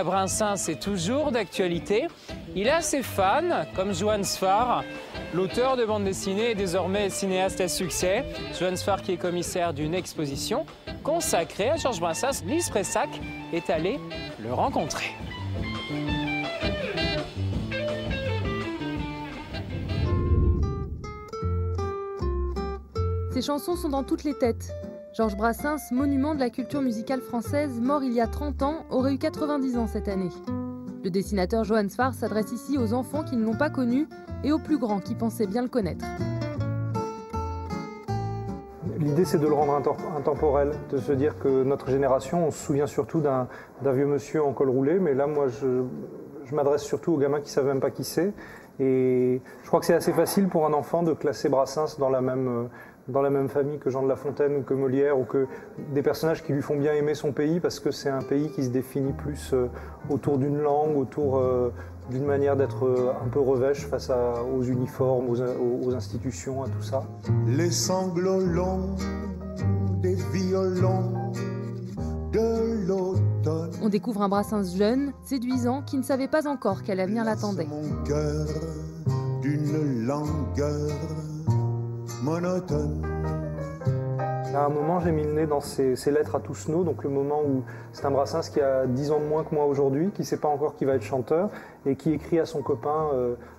Brassens est toujours d'actualité. Il a ses fans, comme Johann Sfar, l'auteur de bande dessinée et désormais cinéaste à succès. Johann Sfar qui est commissaire d'une exposition consacrée à Georges Brassens. Lise Pressac est allée le rencontrer. Ses chansons sont dans toutes les têtes. Georges Brassens, monument de la culture musicale française, mort il y a 30 ans, aurait eu 90 ans cette année. Le dessinateur Johann Sfar s'adresse ici aux enfants qui ne l'ont pas connu et aux plus grands qui pensaient bien le connaître. L'idée, c'est de le rendre intemporel, de se dire que notre génération, on se souvient surtout d'un vieux monsieur en col roulé, mais là, moi, je m'adresse surtout aux gamins qui ne savent même pas qui c'est. Et je crois que c'est assez facile pour un enfant de classer Brassens dans la même famille que Jean de La Fontaine ou que Molière ou que des personnages qui lui font bien aimer son pays parce que c'est un pays qui se définit plus autour d'une langue, autour d'une manière d'être un peu revêche face aux uniformes, aux institutions, à tout ça. Les sanglots longs des violons de l'automne. On découvre un Brassens jeune, séduisant, qui ne savait pas encore quel avenir l'attendait. Mon cœur d'une langueur monotone. À un moment, j'ai mis le nez dans ces lettres à Toussenot, donc le moment où c'est un Brassens qui a 10 ans de moins que moi aujourd'hui, qui ne sait pas encore qu'il va être chanteur, et qui écrit à son copain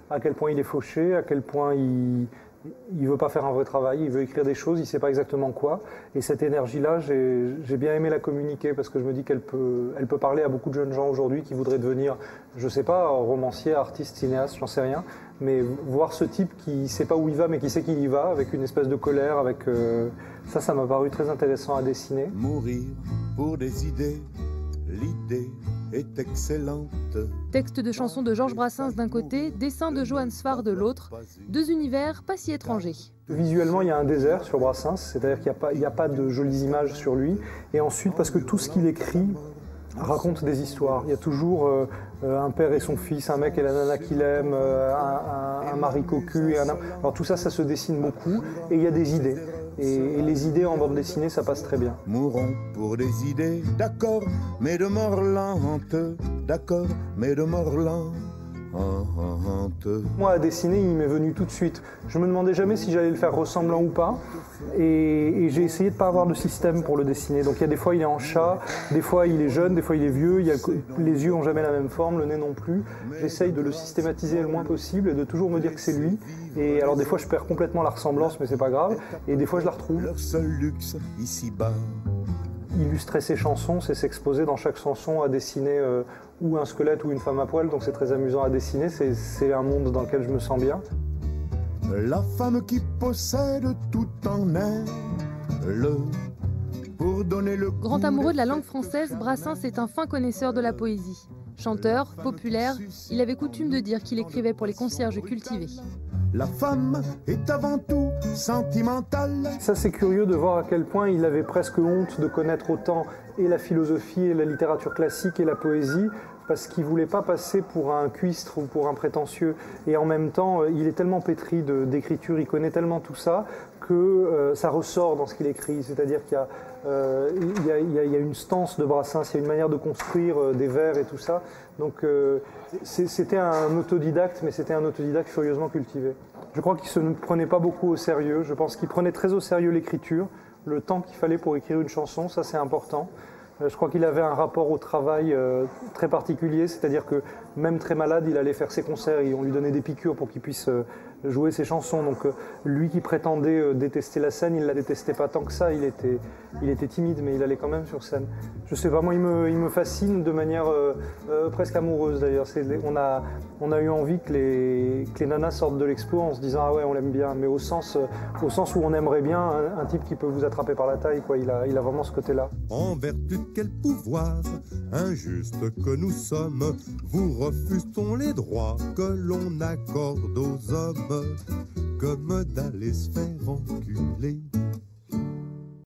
à quel point il est fauché, à quel point il ne veut pas faire un vrai travail, il veut écrire des choses, il ne sait pas exactement quoi. Et cette énergie-là, j'ai bien aimé la communiquer parce que je me dis qu'elle peut parler à beaucoup de jeunes gens aujourd'hui qui voudraient devenir, je ne sais pas, romancier, artiste, cinéaste, j'en sais rien. Mais voir ce type qui ne sait pas où il va, mais qui sait qu'il y va, avec une espèce de colère, avec ça m'a paru très intéressant à dessiner. Mourir pour des idées, l'idée est excellente. Texte de chansons de Georges Brassens d'un côté, dessin de Johann Sfar de l'autre, deux univers pas si étrangers. Visuellement, il y a un désert sur Brassens, c'est-à-dire qu'il n'y a pas de jolies images sur lui. Et ensuite, parce que tout ce qu'il écrit raconte des histoires. Il y a toujours un père et son fils, un mec et la nana qu'il aime, un mari cocu. Alors tout ça, ça se dessine beaucoup. Et il y a des idées. Et les idées en bande dessinée, ça passe très bien. Mourons pour des idées, d'accord, mais de mort lente, d'accord, mais de mort lente. Moi, à dessiner, il m'est venu tout de suite. Je me demandais jamais si j'allais le faire ressemblant ou pas. Et j'ai essayé de ne pas avoir de système pour le dessiner. Donc il y a des fois, il est en chat, des fois, il est jeune, des fois, il est vieux. Les yeux n'ont jamais la même forme, le nez non plus. J'essaye de le systématiser le moins possible et de toujours me dire que c'est lui. Et alors des fois, je perds complètement la ressemblance, mais c'est pas grave. Et des fois, je la retrouve. Leur seul luxe, ici-bas. Illustrer ses chansons, c'est s'exposer dans chaque chanson à dessiner ou un squelette ou une femme à poil, donc c'est très amusant à dessiner, c'est un monde dans lequel je me sens bien. La femme qui possède tout en elle, pour donner le Grand amoureux de la langue française, Brassens est un fin connaisseur de la poésie. Chanteur, populaire, il avait coutume de dire qu'il écrivait pour les concierges cultivés. La femme est avant tout sentimentale. Ça, c'est curieux de voir à quel point il avait presque honte de connaître autant et la philosophie et la littérature classique et la poésie, parce qu'il ne voulait pas passer pour un cuistre ou pour un prétentieux. Et en même temps, il est tellement pétri d'écriture, il connaît tellement tout ça, que ça ressort dans ce qu'il écrit. C'est-à-dire qu'il y a une stance de Brassens, il y a une manière de construire des vers et tout ça. Donc c'était un autodidacte, mais c'était un autodidacte furieusement cultivé. Je crois qu'il ne se prenait pas beaucoup au sérieux. Je pense qu'il prenait très au sérieux l'écriture, le temps qu'il fallait pour écrire une chanson, ça c'est important. Je crois qu'il avait un rapport au travail très particulier, c'est-à-dire que même très malade, il allait faire ses concerts et on lui donnait des piqûres pour qu'il puisse jouer ses chansons. Donc lui qui prétendait détester la scène, il ne la détestait pas tant que ça, il était timide, mais il allait quand même sur scène. Je sais pas, moi il me fascine de manière presque amoureuse d'ailleurs. On a eu envie que les nanas sortent de l'expo en se disant ah ouais on l'aime bien, mais au sens où on aimerait bien un type qui peut vous attraper par la taille, quoi. Il a vraiment ce côté-là. En vertu de quel pouvoir injuste que nous sommes, vous refuse-t-on les droits que l'on accorde aux hommes, comme d'aller se faire enculer.